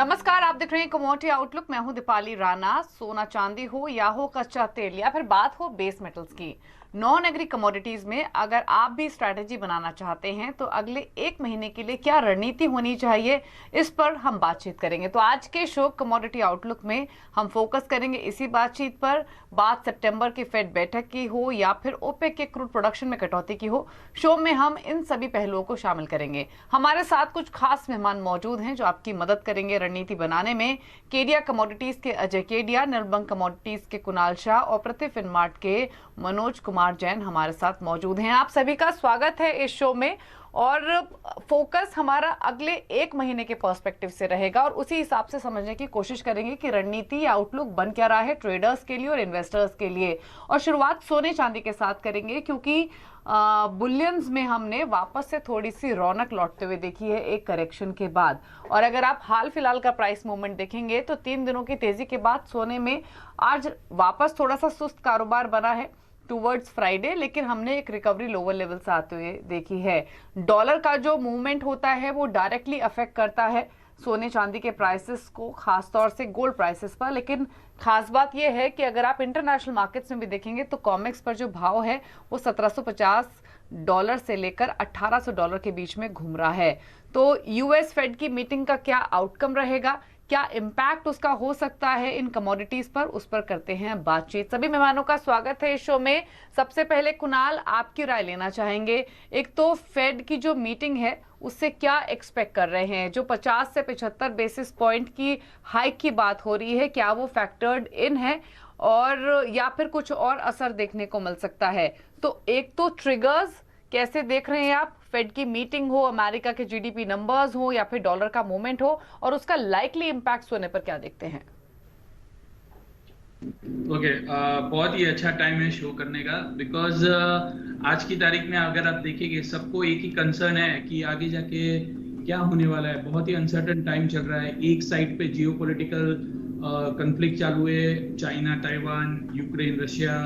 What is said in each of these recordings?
नमस्कार, आप देख रहे हैं कमोडिटी आउटलुक। मैं हूं दीपाली राणा। सोना चांदी हो या हो कच्चा तेल या फिर बात हो बेस मेटल्स की, नॉन एग्री कमोडिटीज में अगर आप भी स्ट्रैटेजी बनाना चाहते हैं तो अगले एक महीने के लिए क्या रणनीति होनी चाहिए, इस पर हम बातचीत करेंगे। तो आज के शो कमोडिटी आउटलुक में हम फोकस करेंगे इसी बातचीत पर। बात सितंबर की फेड बैठक की हो या फिर ओपेक के क्रूड प्रोडक्शन में कटौती की हो, शो में हम इन सभी पहलुओं को शामिल करेंगे। हमारे साथ कुछ खास मेहमान मौजूद हैं जो आपकी मदद करेंगे रणनीति बनाने में। केडिया कमोडिटीज के अजय केडिया, निर्बंग कमोडिटीज के कुणाल शाह और प्रति फिनमार्ट के मनोज कुमार जैन हमारे साथ मौजूद हैं। आप सभी का स्वागत है इस शो में। और फोकस हमारा अगले एक महीने के पर्सपेक्टिव से रहेगा और उसी हिसाब से समझने की कोशिश करेंगे कि रणनीति या आउटलुक बन क्या रहा है ट्रेडर्स के लिए और इन्वेस्टर्स के लिए। और शुरुआत सोने चांदी के साथ करेंगे क्योंकि बुलियंस में हमने वापस से थोड़ी सी रौनक लौटते हुए देखी है एक करेक्शन के बाद। और अगर आप हाल फिलहाल का प्राइस मूवमेंट देखेंगे तो 3 दिनों की तेजी के बाद सोने में आज वापस थोड़ा सा सुस्त कारोबार बना है टूवर्ड्स फ्राइडे, लेकिन हमने एक रिकवरी लोअर लेवल से आते हुए देखी है। डॉलर का जो मूवमेंट होता है वो डायरेक्टली अफेक्ट करता है सोने चांदी के प्राइसेस को, खासतौर से गोल्ड प्राइसेस पर। लेकिन खास बात यह है कि अगर आप इंटरनेशनल मार्केट्स में भी देखेंगे तो कॉमेक्स पर जो भाव है वो $1750 से लेकर $1800 के बीच में घूम रहा है। तो यूएस फेड की मीटिंग का क्या आउटकम रहेगा, क्या इम्पैक्ट उसका हो सकता है इन कमोडिटीज पर, उस पर करते हैं बातचीत। सभी मेहमानों का स्वागत है इस शो में। सबसे पहले कुणाल, आपकी राय लेना चाहेंगे। एक तो फेड की जो मीटिंग है उससे क्या एक्सपेक्ट कर रहे हैं? जो 50 से 75 बेसिस पॉइंट की हाइक की बात हो रही है, क्या वो फैक्टर्ड इन है और या फिर कुछ और असर देखने को मिल सकता है? तो एक तो ट्रिगर्स कैसे देख रहे हैं आप? फेड की मीटिंग हो, अमेरिका के जीडीपी नंबर्स हो या फिर डॉलर का मूवमेंट हो, और उसका लाइकली इम्पैक्ट होने पर क्या देखते हैं? बहुत ही अच्छा टाइम है शो करने का, बिकॉज आज की तारीख में अगर आप देखेंगे सबको एक ही कंसर्न है कि आगे जाके क्या होने वाला है। बहुत ही अनसर्टन टाइम चल रहा है। एक साइड पे जियोपॉलिटिकल कॉन्फ्लिक्ट चालू है, China, Taiwan, Ukraine, Russia,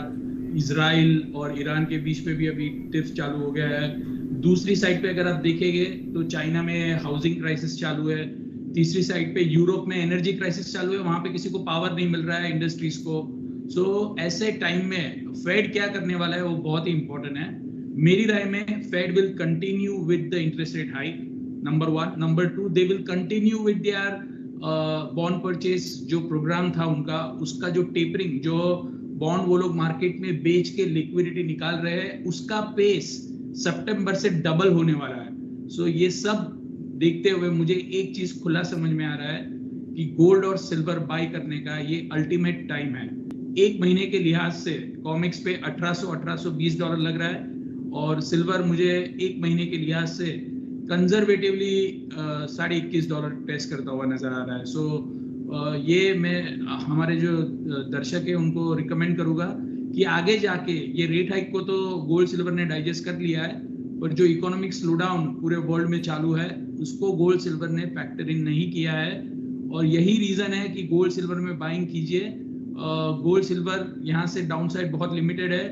Israel और ईरान के बीच में भी अभी टिफ्स चालू हो गया है। दूसरी साइड पे अगर आप देखेंगे तो चाइना में हाउसिंग क्राइसिस चालू है। तीसरी साइड पे यूरोप में एनर्जी क्राइसिस चालू है, वहां पे किसी को पावर नहीं मिल रहा है, इंडस्ट्रीज को। सो ऐसे टाइम में फेड क्या करने वाला है वो बहुत ही इंपॉर्टेंट है। मेरी राय में Fed will continue with the interest rate hike, number 1। Number 2, they will continue with their bond purchase जो प्रोग्राम था उनका, उसका जो टेपरिंग, जो बॉन्ड वो लोग मार्केट में बेच के लिक्विडिटी निकाल रहे हैं, उसका पेस सितंबर से डबल होने वाला है। सो ये सब देखते हुए मुझे एक चीज खुला समझ में आ रहा है कि गोल्ड और सिल्वर बाय करने का ये अल्टीमेट टाइम है। एक महीने के लिहाज से कॉमेक्स पे $1820 लग रहा है और सिल्वर मुझे एक महीने के लिहाज से कंजर्वेटिवली $21.5 टेस्ट करता हुआ नजर आ रहा है। सो ये मैं हमारे जो दर्शक है उनको रिकमेंड करूंगा कि आगे जाके ये रेट हाइक को तो गोल्ड सिल्वर ने डाइजेस्ट कर लिया है, पर जो इकोनॉमिक स्लोडाउन पूरे वर्ल्ड में चालू है उसको गोल्ड सिल्वर ने फैक्टर इन नहीं किया है। और यही रीजन है कि गोल्ड सिल्वर में बाइंग कीजिए। गोल्ड सिल्वर यहाँ से डाउन साइड बहुत लिमिटेड है।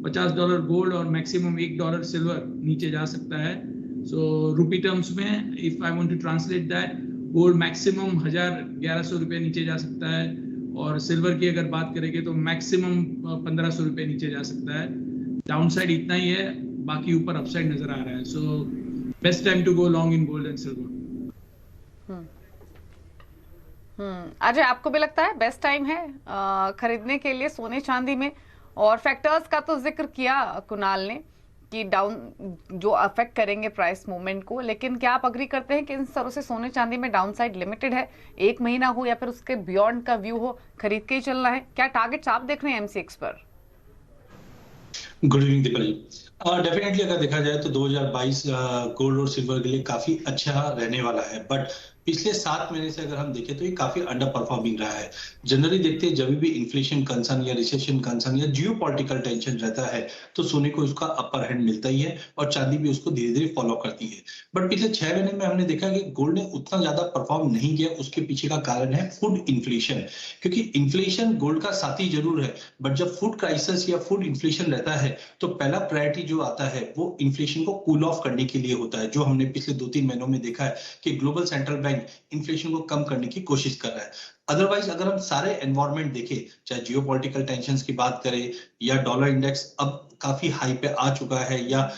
$50 गोल्ड और मैक्सिमम $1 सिल्वर नीचे जा सकता है। सो रूपी टर्म्स में if I want to translate that, gold maximum 1100 रुपये नीचे जा सकता है और सिल्वर की अगर बात करेंगे तो मैक्सिमम 1500 रुपये नीचे जा सकता है। डाउन साइड इतना ही है, बाकी ऊपर अपसाइड नजर आ रहा है। So best time to go long in gold and silver. Ajay, आपको भी लगता है बेस्ट टाइम है खरीदने के लिए सोने चांदी में? और फैक्टर्स का तो जिक्र किया कुणाल ने कि डाउन जो अफेक्ट करेंगे प्राइस मूवमेंट को, लेकिन क्या आप अग्री करते हैं कि इन तरह से सोने चांदी में डाउन साइड लिमिटेड है? एक महीना हो या फिर उसके बियॉन्ड का व्यू हो, खरीद के ही चलना है? क्या टारगेट्स आप देख रहे हैं एमसीएक्स पर? Good evening Deepali. डेफिनेटली अगर देखा जाए तो 2022 गोल्ड और सिल्वर के लिए काफी अच्छा रहने वाला है, बट पिछले 7 महीने से अगर हम देखें तो ये काफी अंडर परफॉर्मिंग रहा है। जनरली देखते हैं जब भी इन्फ्लेशन कंसर्न या रिसेशन कंसर्न या जियो पॉलिटिकल टेंशन रहता है तो सोने को उसका अपर हैंड मिलता ही है और चांदी भी उसको धीरे धीरे फॉलो करती है। बट पिछले 6 महीने में हमने देखा कि गोल्ड ने उतना ज्यादा परफॉर्म नहीं किया। उसके पीछे का कारण है फूड इन्फ्लेशन, क्योंकि इन्फ्लेशन गोल्ड का साथी जरूर है, बट जब फूड क्राइसिस या फूड इन्फ्लेशन रहता है तो पहला प्रायोरिटी जो आता है वो इन्फ्लेशन को कूल ऑफ करने के लिए होता है, जो हमने पिछले 2-3 महीनों में देखा है कि ग्लोबल सेंट्रल बैंक इन्फ्लेशन को कम करने की कोशिश कर रहा है। अदरवाइज अगर हम सारे एनवायरमेंट देखें, चाहे जियोपॉलिटिकल टेंशंस की बात करें या डॉलर इंडेक्स अब काफी हाई पे आ चुका है या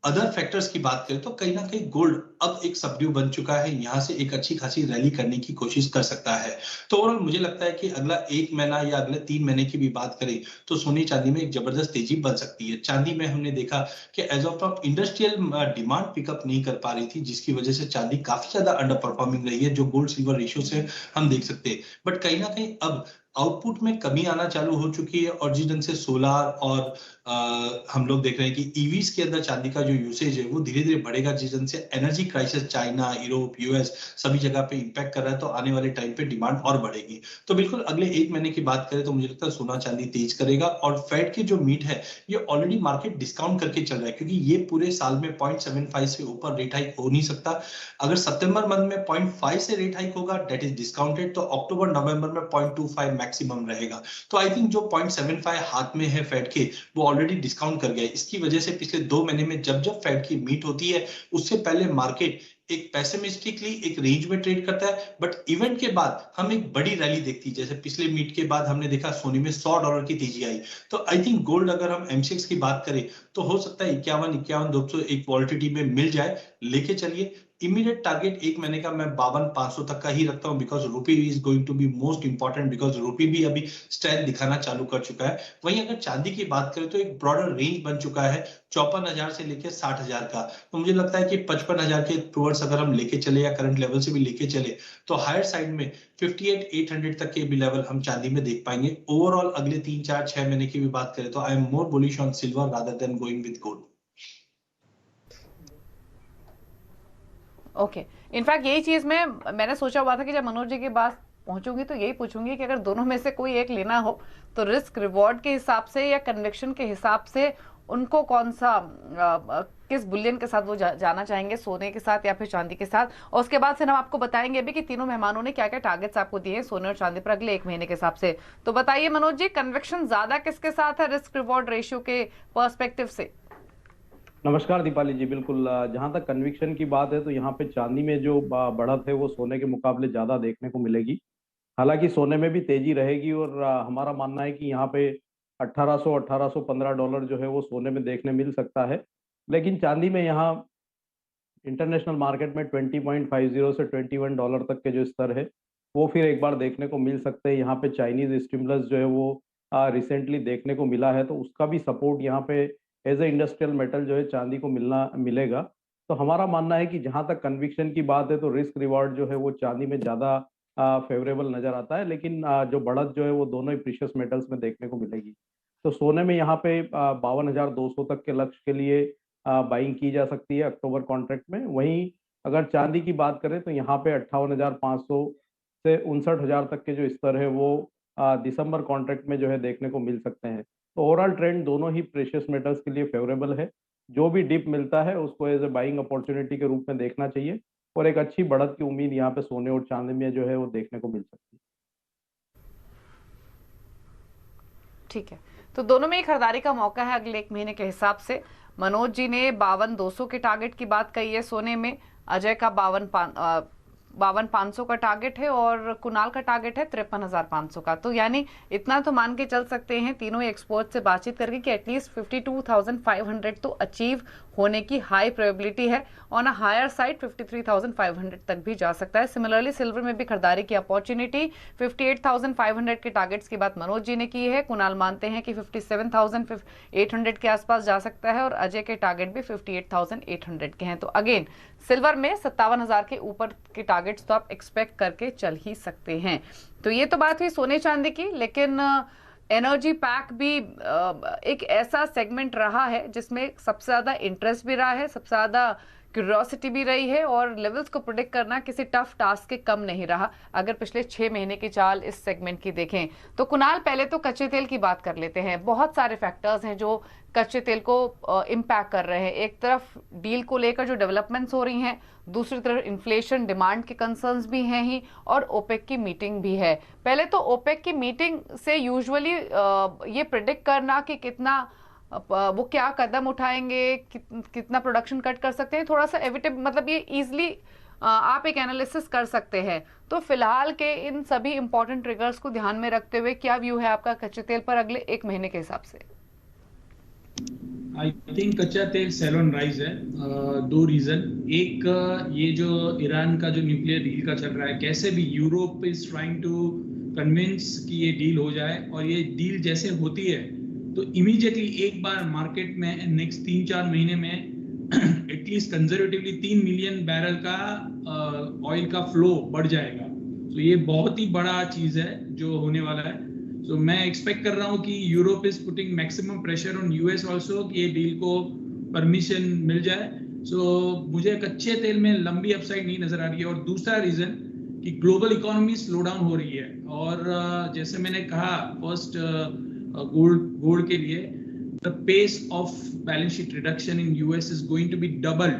अदर फैक्टर्स की बात करें, तो कहीं ना कहीं गोल्ड अब एक सबड्यू बन चुका है, यहाँ से एक अच्छी खासी रैली करने की कोशिश कर सकता है। तो ओवरऑल मुझे लगता है कि अगला 1 महीना या अगले 3 महीने की भी बात करें तो सोने चांदी में एक जबरदस्त तेजी बन सकती है। चांदी में हमने देखा कि as of now industrial demand pickup नहीं कर पा रही थी, जिसकी वजह से चांदी काफी ज्यादा अंडर परफॉर्मिंग रही है, जो गोल्ड सिल्वर रेशियो से हम देख सकते हैं। बट कहीं ना कहीं अब आउटपुट में कमी आना चालू हो चुकी है, और जिस ढंग से सोलार और हम लोग देख रहे हैं कि ईवीज के अंदर चांदी का जो यूसेज है वो धीरे धीरे बढ़ेगा, जिस ढंग से energy crisis China, Europe, US सभी जगह पे इंपैक्ट कर रहा है, तो आने वाले टाइम पे डिमांड और बढ़ेगी। तो बिल्कुल अगले 1 महीने की बात करें तो मुझे लगता है सोना चांदी तेज करेगा, और फेड की जो मीट है ये ऑलरेडी मार्केट डिस्काउंट करके चल रहा है, क्योंकि ये पूरे साल में 0.75 से ऊपर रेट हाइक हो नहीं सकता। अगर सितंबर मंथ में 0.5 से रेट हाइक होगा दैट इज डिस्काउंटेड, तो अक्टूबर नवंबर में 0.25 मैक्सिमम रहेगा। तो आई थिंक जो 0.75 हाथ में है फेड के वो ऑलरेडी डिस्काउंट कर गया है। इसकी वजह से पिछले 2 महीने में जब जब फेड की मीट होती है उससे पहले मार्केट एक पेसिमिस्टिकली एक रेंज में ट्रेड करता है, बट इवेंट के बाद हम एक बड़ी रैली देखती है। जैसे पिछले मीट के बाद हमने देखा सोने में $100 की तेजी आई। तो आई थिंक गोल्ड अगर हम एमसीएक्स की बात करें तो हो सकता है 51-200 एक वॉलेटिलिटी में मिल जाए, लेके चलिए। इमीडिएट टारगेट 1 महीने का मैं 52,500 तक का ही रखता हूं, because rupee is going to be most important, because rupee भी अभी स्ट्रेंथ दिखाना चालू कर चुका है। वहीं अगर चांदी की बात करें तो एक ब्रॉडर रेंज बन चुका है 54,000 से लेकर 60,000 का। तो मुझे लगता है कि 55,000 के टूवर्ड्स अगर हम लेके चले या करंट लेवल से भी लेके चले तो हायर साइड में 58,800 तक के भी लेवल हम चांदी में देख पाएंगे। ओवरऑल अगले 3-4-6 महीने की भी बात करें तो I am more bullish on silver rather than going with gold. Okay, in fact यही चीज मैंने सोचा हुआ था कि जब मनोज जी के पास पहुंचूंगी तो यही पूछूंगी कि अगर दोनों में से कोई एक लेना हो तो रिस्क रिवॉर्ड के हिसाब से या कन्विक्शन के हिसाब से उनको कौन सा किस बुलियन के साथ वो जाना चाहेंगे, सोने के साथ या फिर चांदी के साथ। और उसके बाद फिर हम आपको बताएंगे भी कि तीनों मेहमानों ने क्या क्या टारगेट्स आपको दिए हैं सोने और चांदी पर अगले 1 महीने के हिसाब से। तो बताइए मनोज जी, कन्विक्शन ज्यादा किसके साथ है रिस्क रिवॉर्ड रेशियो के पर्सपेक्टिव से? नमस्कार दीपाली जी, बिल्कुल जहां तक कन्विक्शन की बात है तो यहाँ पे चांदी में जो बढ़त है वो सोने के मुकाबले ज्यादा देखने को मिलेगी। हालांकि सोने में भी तेजी रहेगी, और हमारा मानना है कि यहाँ पे 1815 डॉलर जो है वो सोने में देखने मिल सकता है। लेकिन चांदी में यहाँ इंटरनेशनल मार्केट में 20.50 से $21 तक के जो स्तर है वो फिर एक बार देखने को मिल सकते हैं। यहाँ पे चाइनीज स्टिमुलस जो है वो रिसेंटली देखने को मिला है, तो उसका भी सपोर्ट यहाँ पे एज ए इंडस्ट्रियल मेटल जो है चांदी को मिलेगा। तो हमारा मानना है कि जहां तक कन्विक्शन की बात है तो रिस्क रिवार्ड जो है वो चांदी में ज़्यादा फेवरेबल नज़र आता है, लेकिन जो बढ़त जो है वो दोनों ही प्रीशियस मेटल्स में देखने को मिलेगी। तो सोने में यहाँ पे 52,200 तक के लक्ष्य के लिए बाइंग की जा सकती है अक्टूबर कॉन्ट्रैक्ट में। वहीं अगर चांदी की बात करें तो यहाँ पे 58,500 से 59,000 तक के जो स्तर है वो दिसंबर कॉन्ट्रैक्ट में जो है देखने को मिल सकते हैं। तो ओवरऑल ट्रेंड दोनों ही प्रेशियस मेटल्स के लिए फेवरेबल है। जो भी डिप मिलता है उसको एज ए बाइंग अपॉर्चुनिटी के रूप में देखना चाहिए, और एक अच्छी बढ़त की उम्मीद यहाँ पे सोने और चांदी में जो है वो देखने को मिल सकती है। ठीक है, तो दोनों में ही खरीदारी का मौका है अगले 1 महीने के हिसाब से। मनोज जी ने 52,200 के टारगेट की बात कही है सोने में, अजय का 52,500 का टारगेट है और कुणाल का टारगेट है 53,500 का। तो यानी इतना तो मान के चल सकते हैं तीनों एक्सपर्ट से बातचीत करके कि एटलीस्ट 52,500 तो अचीव होने की हाई प्रोबेबिलिटी है। ऑन अ हायर साइड 53,500 तक भी जा सकता है। सिमिलरली सिल्वर में भी खरीदारी की अपॉर्चुनिटी 58,500 के टारगेट्स की बात मनोज जी ने की है। कुणाल मानते हैं कि 57,800 के आसपास जा सकता है और अजय के टारगेट भी 58,800 के हैं। तो अगेन सिल्वर में 57,000 के ऊपर के टारगेट्स तो आप एक्सपेक्ट करके चल ही सकते हैं। तो ये तो बात हुई सोने चांदी की, लेकिन एनर्जी पैक भी एक ऐसा सेगमेंट रहा है जिसमें सबसे ज्यादा इंटरेस्ट भी रहा है, सबसे ज्यादा क्यूरियोसिटी भी रही है, और लेवल्स को प्रेडिक्ट करना किसी टफ टास्क के कम नहीं रहा। अगर पिछले 6 महीने की चाल इस सेगमेंट की देखें तो कुणाल पहले तो कच्चे तेल की बात कर लेते हैं। बहुत सारे फैक्टर्स हैं जो कच्चे तेल को इम्पैक्ट कर रहे हैं। एक तरफ डील को लेकर जो डेवलपमेंट्स हो रही हैं, दूसरी तरफ इन्फ्लेशन, डिमांड के कंसर्न्स भी हैं ही, और ओपेक की मीटिंग भी है। पहले तो ओपेक की मीटिंग से यूजुअली ये प्रेडिक्ट करना कि कितना वो क्या कदम उठाएंगे, कितना प्रोडक्शन कट कर सकते हैं, थोड़ा सा एविटेबल, मतलब ये इजिली आप एक एनालिसिस कर सकते हैं। तो फिलहाल के इन सभी इंपॉर्टेंट ट्रिगर्स को ध्यान में रखते हुए क्या व्यू है आपका कच्चे तेल पर अगले एक महीने के हिसाब से? आई थिंक कच्चा तेल सेल ऑन राइज है। दो रीजन, एक ये जो ईरान का जो न्यूक्लियर डील का चल रहा है, कैसे भी Europe is trying to convince कि ये डील हो जाए, और ये डील जैसे होती है तो इमीडिएटली एक बार मार्केट में नेक्स्ट 3-4 महीने में एटलीस्ट कंजर्वेटिवली 3 मिलियन बैरल का ऑयल का फ्लो बढ़ जाएगा। तो ये बहुत ही बड़ा चीज है जो होने वाला है। तो मैं एक्सपेक्ट कर रहा हूँ कि Europe is putting maximum pressure on US also कि ये डील को परमिशन मिल जाए। सो मुझे कच्चे तेल में लंबी अपसाइड नहीं नजर आ रही है। और दूसरा रीजन कि ग्लोबल इकोनॉमी स्लो डाउन हो रही है, और जैसे मैंने कहा फर्स्ट गोल्ड के लिए, the pace of balance sheet reduction in US is going to be double.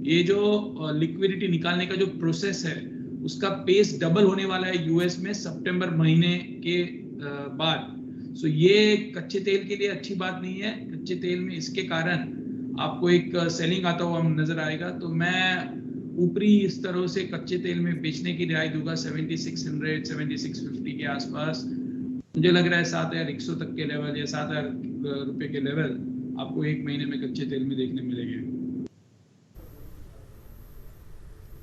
ये जो लिक्विडिटी निकालने का जो प्रोसेस है उसका पेस डबल होने वाला है यूएस में सितंबर महीने के बाद। सो ये कच्चे तेल के लिए अच्छी बात नहीं है। कच्चे तेल में इसके कारण आपको एक सेलिंग आता हुआ नजर आएगा। तो मैं ऊपरी इस तरह से कच्चे तेल में बेचने की राय दूंगा 7600 7650 के आसपास। मुझे लग रहा है 7100 तक के लेवल या 7000 रुपए के लेवल आपको एक महीने में कच्चे तेल में देखने मिलेंगे।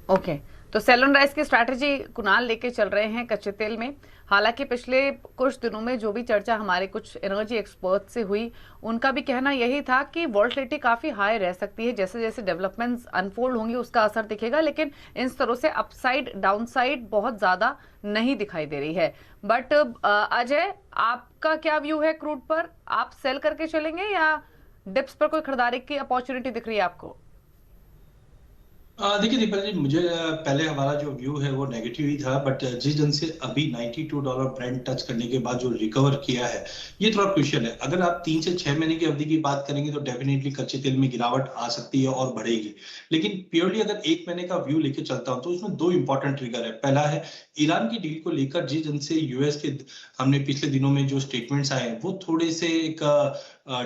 ओके, तो सेल ऑन राइज की स्ट्रैटेजी कुणाल लेके चल रहे हैं कच्चे तेल में। हालांकि पिछले कुछ दिनों में जो भी चर्चा हमारे कुछ एनर्जी एक्सपर्ट से हुई, उनका भी कहना यही था कि वोलेटिलिटी काफी हाई रह सकती है, जैसे जैसे डेवलपमेंट्स अनफोल्ड होंगी उसका असर दिखेगा, लेकिन इन स्तरों से अपसाइड डाउनसाइड बहुत ज्यादा नहीं दिखाई दे रही है। बट अजय, आपका क्या व्यू है क्रूड पर? आप सेल करके चलेंगे या डिप्स पर कोई खरीदारी की अपॉर्चुनिटी दिख रही है आपको? देखिए दीपक जी, मुझे पहले हमारा जो व्यू है वो नेगेटिव ही था, बट जिस ढंग से अभी $92 ब्रेंट टच करने के बाद जो रिकवर किया है ये थोड़ा क्रूशियल है। अगर आप 3 से 6 महीने की अवधि की बात करेंगे तो डेफिनेटली कच्चे तेल में गिरावट आ सकती है और बढ़ेगी। लेकिन प्योरली अगर एक महीने का व्यू लेके चलता हूं तो उसमें दो इंपॉर्टेंट ट्रिगर है। पहला है ईरान की डील को लेकर जिस ढंग से यूएस के हमने पिछले दिनों में जो स्टेटमेंट्स आए हैं वो थोड़े से एक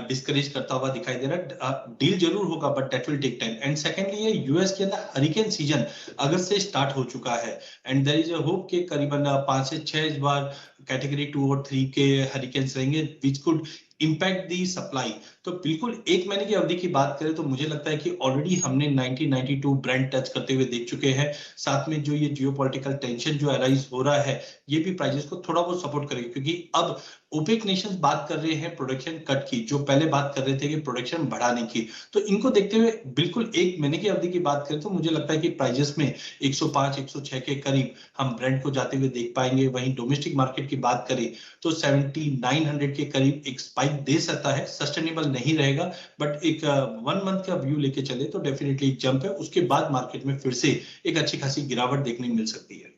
डिस्करेज करता हुआ दिखाई दे रहा है। डील जरूर होगा but that will take time. And secondly, ये यूएस के अंदर हरिकेन सीजन अगस्त से स्टार्ट हो चुका है, and there is a hope के करीबन 5 से 6 इस बार कैटेगरी 2 और 3 के हरिकेन्स रहेंगे which could impact the supply. तो बिल्कुल एक महीने की अवधि की बात करें तो मुझे लगता है कि ऑलरेडी हमने 1992 ब्रेंट टच करते हुए देख चुके हैं। साथ में जो ये जियोपॉलिटिकल टेंशन जो अराइज हो रहा है ये भी प्राइसेस को थोड़ा बहुत सपोर्ट करेगी, क्योंकि अब ओपेक नेशंस बात कर रहे हैं प्रोडक्शन कट की, जो पहले बात कर रहे थे कि प्रोडक्शन बढ़ाने की। तो इनको देखते हुए बिल्कुल एक महीने की अवधि की बात करें तो मुझे लगता है कि प्राइसेस में 105-106 के करीब हम ब्रेंट को जाते हुए देख पाएंगे। वहीं डोमेस्टिक मार्केट की बात करें तो 7900 के करीब एक स्पाइक दे सकता है, सस्टेनेबल नहीं रहेगा, बट एक 1 मंथ का व्यू लेके चले तो डेफिनेटली एक जंप है। उसके बाद मार्केट में फिर से एक अच्छी खासी गिरावट देखने को मिल सकती है।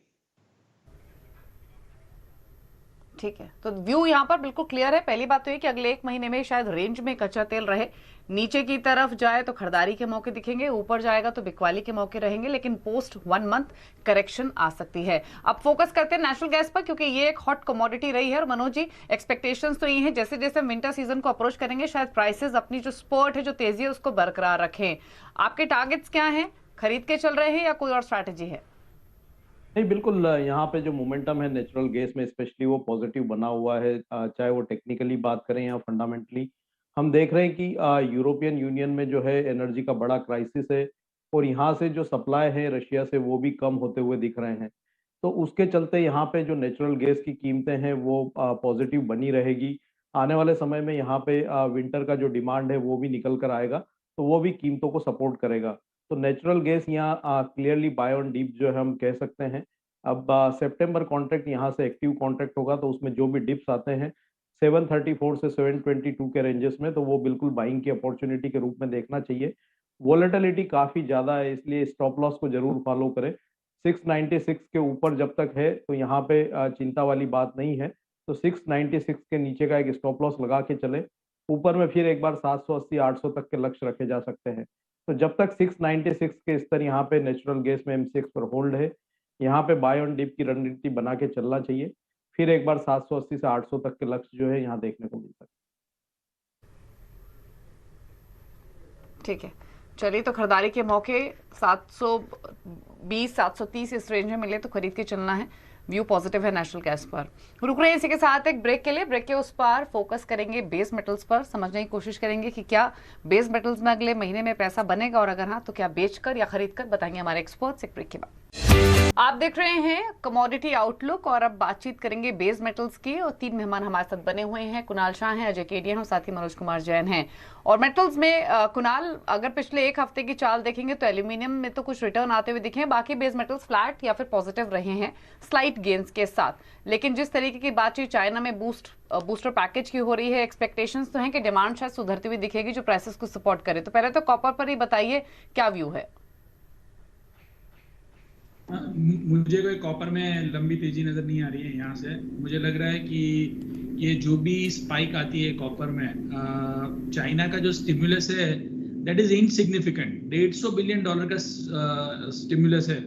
ठीक है, तो व्यू यहाँ पर बिल्कुल क्लियर है। पहली बात तो ये कि अगले एक महीने में शायद रेंज में कच्चा तेल रहे, नीचे की तरफ जाए तो खरीदारी के मौके दिखेंगे, ऊपर जाएगा तो बिकवाली के मौके रहेंगे, लेकिन पोस्ट 1 मंथ करेक्शन आ सकती है। अब फोकस करते हैं नेचुरल गैस पर, क्योंकि ये एक हॉट कमोडिटी रही है। और मनोज जी, एक्सपेक्टेशंस तो ये है जैसे जैसे विंटर सीजन को अप्रोच करेंगे शायद प्राइसेस अपनी जो स्पर्ट है, जो तेजी है, उसको बरकरार रखें। आपके टारगेट्स क्या हैं? खरीद के चल रहे हैं या कोई और स्ट्रैटेजी है? नहीं, बिल्कुल यहाँ पे जो मोमेंटम है नेचुरल गैस में स्पेशली वो पॉजिटिव बना हुआ है, चाहे वो टेक्निकली बात करें या फंडामेंटली। हम देख रहे हैं कि यूरोपियन यूनियन में जो है एनर्जी का बड़ा क्राइसिस है, और यहाँ से जो सप्लाई है रशिया से वो भी कम होते हुए दिख रहे हैं। तो उसके चलते यहाँ पे जो नेचुरल गैस की कीमतें हैं वो पॉजिटिव बनी रहेगी। आने वाले समय में यहाँ पे विंटर का जो डिमांड है वो भी निकल कर आएगा, तो वो भी कीमतों को सपोर्ट करेगा। तो नेचुरल गैस यहाँ क्लियरली बाय ऑन डीप जो है हम कह सकते हैं। अब सितंबर कॉन्ट्रैक्ट यहाँ से एक्टिव कॉन्ट्रैक्ट होगा, तो उसमें जो भी डिप्स आते हैं 734 से 722 के रेंजेस में, तो वो बिल्कुल बाइंग की अपॉर्चुनिटी के रूप में देखना चाहिए। वोलेटिलिटी काफी ज्यादा है, इसलिए स्टॉप लॉस को जरूर फॉलो करें। 696 के ऊपर जब तक है तो यहाँ पे चिंता वाली बात नहीं है। तो 696 के नीचे का एक स्टॉप लॉस लगा के चले। ऊपर में फिर एक बार 780 800 तक के लक्ष्य रखे जा सकते हैं। तो जब तक 696 के स्तर यहाँ पे नेचुरल गैस में M6 पर होल्ड है, यहाँ पे बाय ऑन डिप की रणनीति बना के चलना चाहिए। फिर एक बार 780 से 800 तक के लक्ष्य जो है यहाँ देखने को मिल सकते हैं। ठीक है, चलिए तो खरीदारी के मौके 720 730 इस रेंज में मिले तो खरीद के चलना है। व्यू पॉजिटिव है नेशनल गैस पर। रुक रहे हैं इसी के साथ एक ब्रेक के लिए। ब्रेक के उस पर फोकस करेंगे बेस मेटल्स पर, समझने की कोशिश करेंगे कि क्या बेस मेटल्स में अगले महीने में पैसा बनेगा और अगर हाँ तो क्या बेचकर या खरीद कर, बताएंगे हमारे एक्सपर्ट्स एक ब्रेक के बाद। आप देख रहे हैं कमोडिटी आउटलुक और अब बातचीत करेंगे बेस मेटल्स की और 3 मेहमान हमारे साथ बने हुए हैं। कुणाल शाह हैं, अजय केडिया हैं और साथ ही मनोज कुमार जैन हैं। और मेटल्स में कुणाल, अगर पिछले एक हफ्ते की चाल देखेंगे तो एल्यूमिनियम में तो कुछ रिटर्न आते हुए दिखे हैं, बाकी बेस मेटल्स फ्लैट या फिर पॉजिटिव रहे हैं स्लाइट गेन्स के साथ। लेकिन जिस तरीके की बातचीत चाइना में बूस्टर पैकेज की हो रही है, एक्सपेक्टेशंस तो हैं कि डिमांड शायद सुधरती हुई दिखेगी जो प्राइसेस को सपोर्ट करे। तो पहले तो कॉपर पर ही बताइए क्या व्यू है। मुझे कोई कॉपर में लंबी तेजी नजर नहीं आ रही है। यहाँ से मुझे लग रहा है कि ये जो भी स्पाइक आती है कॉपर में, चाइना का जो स्टिमुलस है दैट इज इनसिग्निफिकेंट। $150 बिलियन का स्टिमुलस है।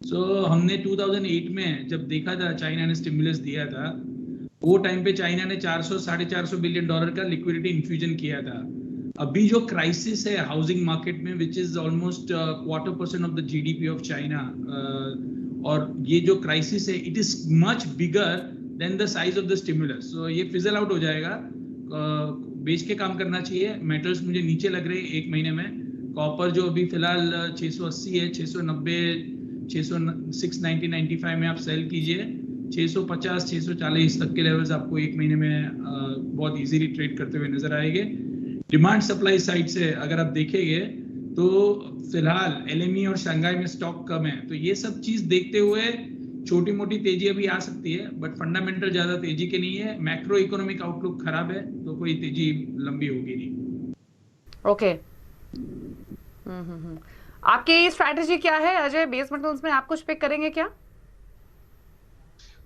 सो हमने 2008 में जब देखा था चाइना ने स्टिमुलस दिया था, वो टाइम पे चाइना ने 400-450 बिलियन डॉलर का लिक्विडिटी इन्फ्यूजन किया था। अभी जो क्राइसिस है हाउसिंग मार्केट में, which is almost 0.25% of the GDP of China, और ये जो क्राइसिस है it is much bigger than the size of the stimulus. So ये फिजल आउट हो जाएगा। बेच के काम करना चाहिए। मेटल्स मुझे नीचे लग रहे हैं एक महीने में। कॉपर जो अभी फिलहाल 680 है, 690, 690-95 में आप सेल कीजिए। 650-640 तक के लेवल्स आपको एक महीने में बहुत इजीली ट्रेड करते हुए नजर आएंगे। डिमांड सप्लाई साइड से अगर आप देखेंगे तो फिलहाल एलएमई और शंघाई में स्टॉक कम है, तो ये सब चीज देखते हुए छोटी मोटी तेजी अभी आ सकती है, बट फंडामेंटल ज्यादा तेजी के नहीं है। मैक्रो इकोनॉमिक आउटलुक खराब है तो कोई तेजी लंबी होगी नहीं। ओके। आपकी स्ट्रैटेजी क्या है अजय? बेस मेटल्स में आप कुछ पिक करेंगे क्या?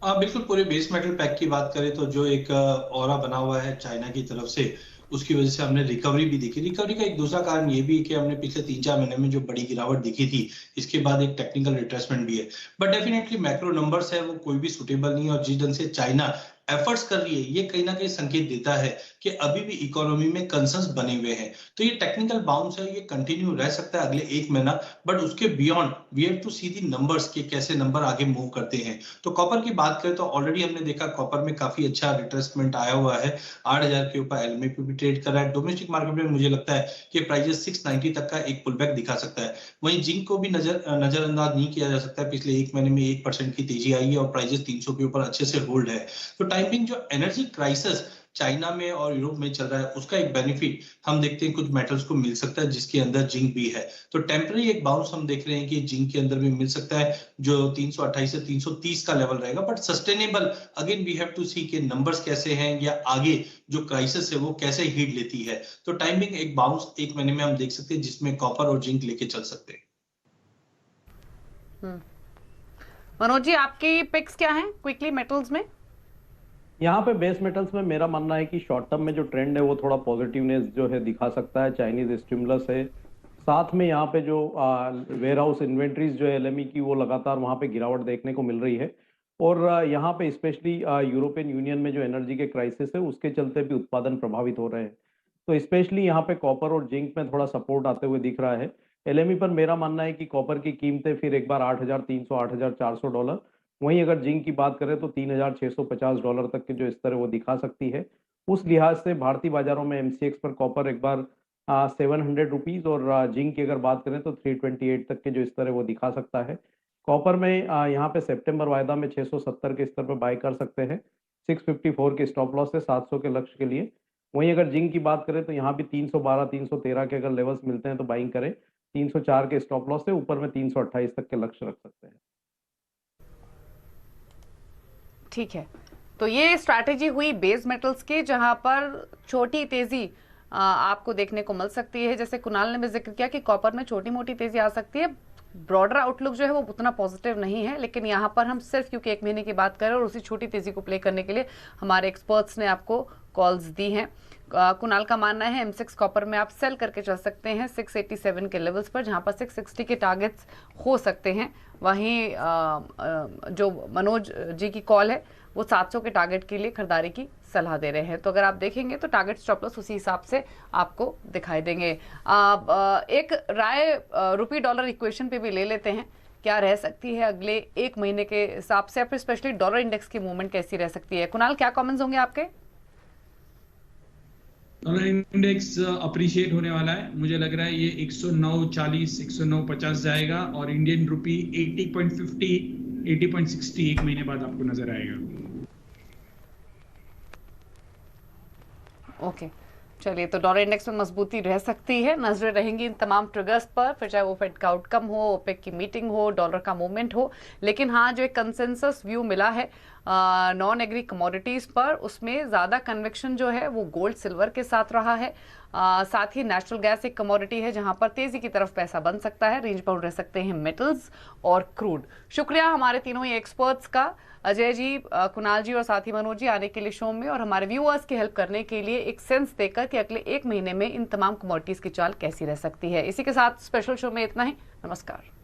बिल्कुल, पूरे बेस मेटल पैक की बात करें तो जो एक ऑरा बना हुआ है चाइना की तरफ से, उसकी वजह से हमने रिकवरी भी दिखी। रिकवरी का एक दूसरा कारण ये भी है कि हमने पिछले 3-4 महीने में जो बड़ी गिरावट दिखी थी, इसके बाद एक टेक्निकल रिट्रेसमेंट भी है। बट डेफिनेटली मैक्रो नंबर्स है वो कोई भी सुटेबल नहीं है, और जिस ढंग से चाइना एफर्ट्स कर रही है ये कहीं ना कहीं संकेत देता है कि अभी भी इकोनॉमी में कंसर्न्स बने हुए हैं। तो ये टेक्निकल बाउंस है, ये कंटिन्यू रह सकता है अगले 1 महीना, बट उसके beyond we have to see the numbers के कैसे नंबर आगे मूव करते हैं। तो कॉपर की बात करें तो ऑलरेडी हमने देखा कॉपर में काफी अच्छा रिट्रेसमेंट आया हुआ है, 8000 के ऊपर एलएमई पे भी ट्रेड कर रहा है। डोमेस्टिक मार्केट में मुझे लगता है कि प्राइजेस 690 तक का एक पुलबैक दिखा सकता है। वहीं जिंक को भी नजरअंदाज नहीं किया जा सकता है। पिछले 1 महीने में 1% की तेजी आई है और प्राइजेस 300 के ऊपर अच्छे से होल्ड है। तो टाइमिंग जो एनर्जी क्राइसिस चाइना में और यूरोप में चल रहा है, उसका एक बेनिफिट हम देखते हैं कुछ मेटल्स को मिल सकता है, जिसके अंदर जिंक भी है। तो टेम्पररी एक बाउंस हम देख रहे हैं कि जिंक के अंदर भी मिल सकता है, जो 328 से 330 का लेवल रहेगा। But sustainable again we have to see के नंबर्स कैसे हैं या आगे जो क्राइसिस है वो कैसे हीट लेती है। तो टाइमिंग एक बाउंस 1 महीने में हम देख सकते हैं, जिसमें कॉपर और जिंक लेके चल सकते हैं। मनोज जी, आपकी पिक्स क्या हैं क्विकली मेटल्स में? यहाँ पे बेस मेटल्स में मेरा मानना है कि शॉर्ट टर्म में जो ट्रेंड है वो थोड़ा पॉजिटिवनेस जो है दिखा सकता है। चाइनीज स्टिमुलस है, साथ में यहाँ पे जो वेयर हाउस इन्वेंट्रीज जो है एलएमई की, वो लगातार वहाँ पे गिरावट देखने को मिल रही है। और यहाँ पे स्पेशली यूरोपियन यूनियन में जो एनर्जी के क्राइसिस है उसके चलते भी उत्पादन प्रभावित हो रहे हैं। तो स्पेशली यहाँ पे कॉपर और जिंक में थोड़ा सपोर्ट आते हुए दिख रहा है। एलएमई पर मेरा मानना है कि कॉपर की कीमतें फिर एक बार $8,300-8,400, वहीं अगर जिंक की बात करें तो $3,650 तक के जो स्तर है वो दिखा सकती है। उस लिहाज से भारतीय बाजारों में एमसीएक्स पर कॉपर एक बार 700 रुपीज और जिंक की अगर बात करें तो 328 तक के जो स्तर है वो दिखा सकता है। कॉपर में यहाँ पे सितंबर वायदा में 670 के स्तर पर बाय कर सकते हैं। 654 के स्टॉप लॉस है 700 के लक्ष्य के लिए। वहीं अगर जिंक की बात करें तो यहाँ भी 312-313 के अगर लेवल्स मिलते हैं तो बाइंग करें। 304 के स्टॉप लॉस है, ऊपर में 328 तक के लक्ष्य रख सकते हैं। ठीक है, तो ये स्ट्रैटेजी हुई बेस मेटल्स की, जहां पर छोटी तेजी आपको देखने को मिल सकती है। जैसे कुणाल ने भी जिक्र किया कि कॉपर में छोटी मोटी तेजी आ सकती है। ब्रॉडर आउटलुक जो है वो उतना पॉजिटिव नहीं है, लेकिन यहाँ पर हम सिर्फ क्योंकि 1 महीने की बात करें और उसी छोटी तेजी को प्ले करने के लिए हमारे एक्सपर्ट्स ने आपको कॉल्स दी हैं। कुणाल का मानना है M6 कॉपर में आप सेल करके चल सकते हैं 687 के लेवल्स पर, जहां पर 660 के टारगेट्स हो सकते हैं। वहीं जो मनोज जी की कॉल है वो 700 के टारगेट के लिए खरीदारी की सलाह दे रहे हैं। तो अगर आप देखेंगे तो टारगेट स्टॉप लॉस उसी हिसाब से आपको दिखाई देंगे। एक राय रुपी डॉलर इक्वेशन पे भी ले लेते हैं, क्या रह सकती है अगले एक महीने के हिसाब से, फिर स्पेशली डॉलर इंडेक्स की मूवमेंट कैसी रह सकती है। कुणाल, क्या कमेंट्स होंगे आपके? डॉलर इंडेक्स अप्रिशिएट होने वाला है, मुझे लग रहा है ये 109.40 109.50 जाएगा और इंडियन रुपी 80.50 80.60 एक महीने बाद आपको नजर आएगा। ओके चलिए, तो डॉलर इंडेक्स में मजबूती रह सकती है, नजरें रहेंगी इन तमाम ट्रिगर्स पर, फिर चाहे वो फेड का आउटकम हो, ओपेक की मीटिंग हो, डॉलर का मूवमेंट हो। लेकिन हाँ, जो एक कंसेंसस व्यू मिला है नॉन एग्री कमोडिटीज पर, उसमें ज्यादा कन्विक्शन जो है वो गोल्ड सिल्वर के साथ रहा है। साथ ही नेचुरल गैस एक कमोडिटी है जहां पर तेजी की तरफ पैसा बन सकता है, रेंज बाउंड रह सकते हैं मेटल्स और क्रूड। शुक्रिया हमारे तीनों ही एक्सपर्ट्स का, अजय जी, कुणाल जी और साथ ही मनोज जी, आने के लिए शो में और हमारे व्यूअर्स की हेल्प करने के लिए एक सेंस देकर कि अगले एक महीने में इन तमाम कमोडिटीज की चाल कैसी रह सकती है। इसी के साथ स्पेशल शो में इतना ही। नमस्कार।